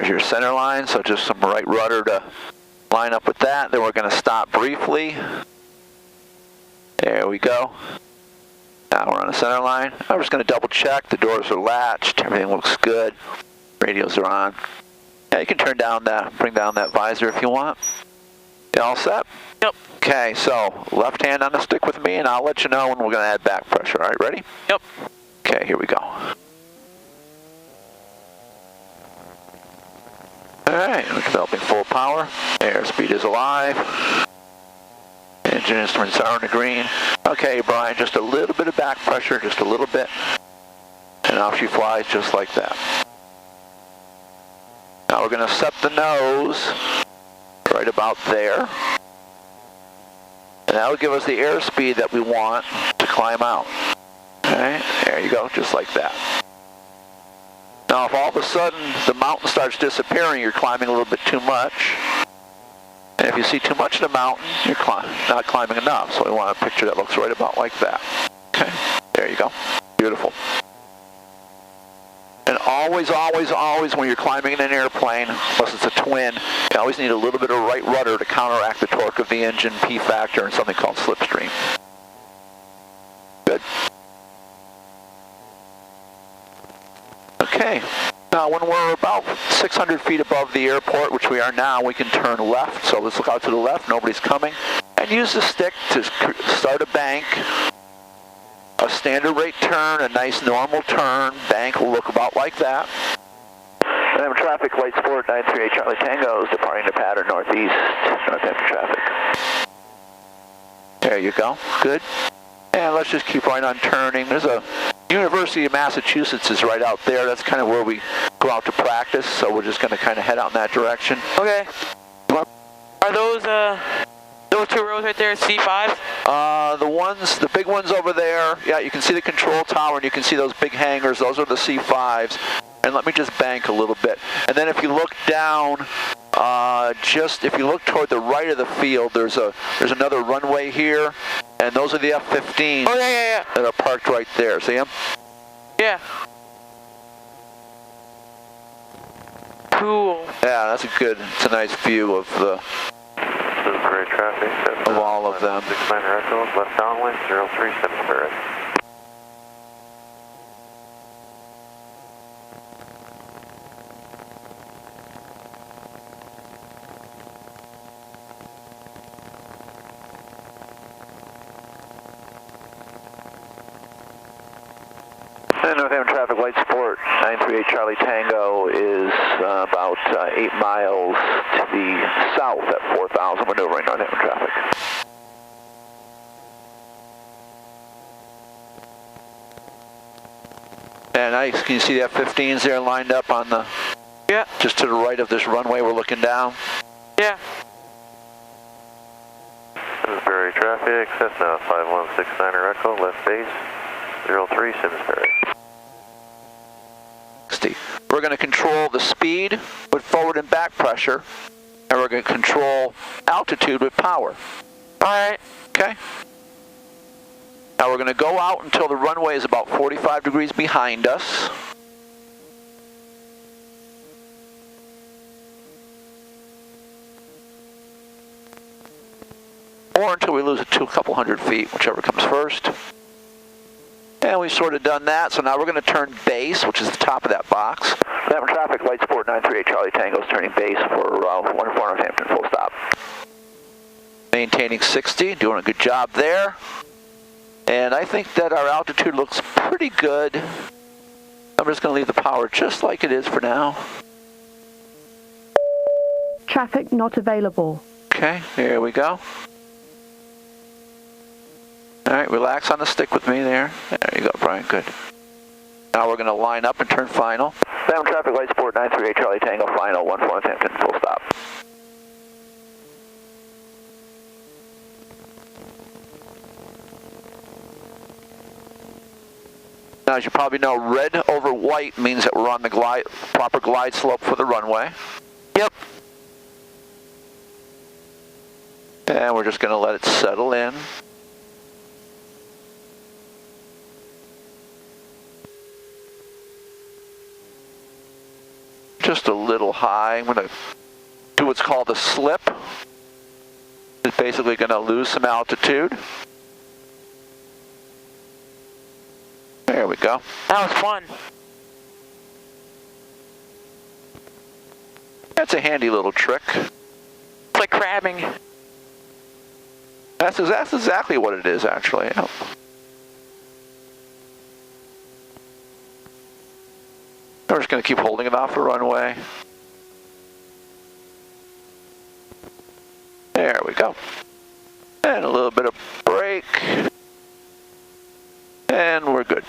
There's your center line, so just some right rudder to line up with that. Then we're going to stop briefly. There we go. Now we're on the center line. I'm just going to double check. The doors are latched. Everything looks good. Radios are on. Yeah, you can turn down that, bring down that visor if you want. You all set? Yep. Okay, so left hand on the stick with me, and I'll let you know when we're going to add back pressure. All right, ready? Yep. Okay, here we go. All right, we're developing full power. Airspeed is alive. Engine instruments are on the green. Okay, Brian, just a little bit of back pressure, just a little bit. And off she flies just like that. Now we're going to set the nose right about there. And that will give us the airspeed that we want to climb out. Okay, there you go, just like that. Now if all of a sudden the mountain starts disappearing, you're climbing a little bit too much. And if you see too much of the mountain, you're not climbing enough. So we want a picture that looks right about like that. Okay, there you go. Beautiful. And always, always, always when you're climbing in an airplane, unless it's a twin, you always need a little bit of right rudder to counteract the torque of the engine, P factor, and something called slipstream. Good. Okay. Now when we're about 600 feet above the airport, which we are now, we can turn left. So let's look out to the left, nobody's coming. And use the stick to start a bank. A standard rate turn, a nice normal turn. Bank will look about like that. And traffic, light sport 938 Charlie Tango is departing the pattern northeast, Northampton traffic. There you go, good. And let's just keep right on turning. There's a University of Massachusetts is right out there. That's kind of where we go out to practice, so we're just going to kind of head out in that direction. Okay. Are those two rows right there C5? The big ones over there, yeah, you can see the control tower and you can see those big hangars. Those are the C5s. And let me just bank a little bit. And then if you look down, if you look toward the right of the field, there's another runway here, and those are the F-15s. Oh, yeah. That are parked right there. See them? Yeah. Cool. Yeah, it's a nice view of all of them. 69 Echo, left downwind, 037 Spirit. Northampton traffic, light support 938 Charlie Tango is about 8 miles to the south at 4,000, maneuvering Northampton traffic. And nice, can you see the F-15s there lined up on the, just to the right of this runway we're looking down? Yeah. Simsbury traffic, Cessna 5169 Echo, left base, 03 Simsbury. We're going to control the speed with forward and back pressure, and we're going to control altitude with power. Alright. Okay? Now we're going to go out until the runway is about 45 degrees behind us. Or until we lose it to a couple hundred feet, whichever comes first. And we've sort of done that, so now we're going to turn base, which is the top of that box. Northampton traffic, light support 938 Charlie Tango is turning base for 14 Northampton, full stop. Maintaining 60, doing a good job there. And I think that our altitude looks pretty good. I'm just going to leave the power just like it is for now. Traffic not available. Okay, here we go. All right, relax on the stick with me there. There you go, Brian, good. Now we're going to line up and turn final. Northampton traffic, light support 938 Charlie Tango, final, 14 Northampton, full stop. Now, as you probably know, red over white means that we're on the proper glide slope for the runway. Yep. And we're just going to let it settle in. just a little high. I'm going to do what's called a slip. It's basically going to lose some altitude. There we go. That was fun. That's a handy little trick. It's like crabbing. That's exactly what it is, actually. Yeah. We're just going to keep holding it off the runway. There we go. And a little bit of brake. And we're good.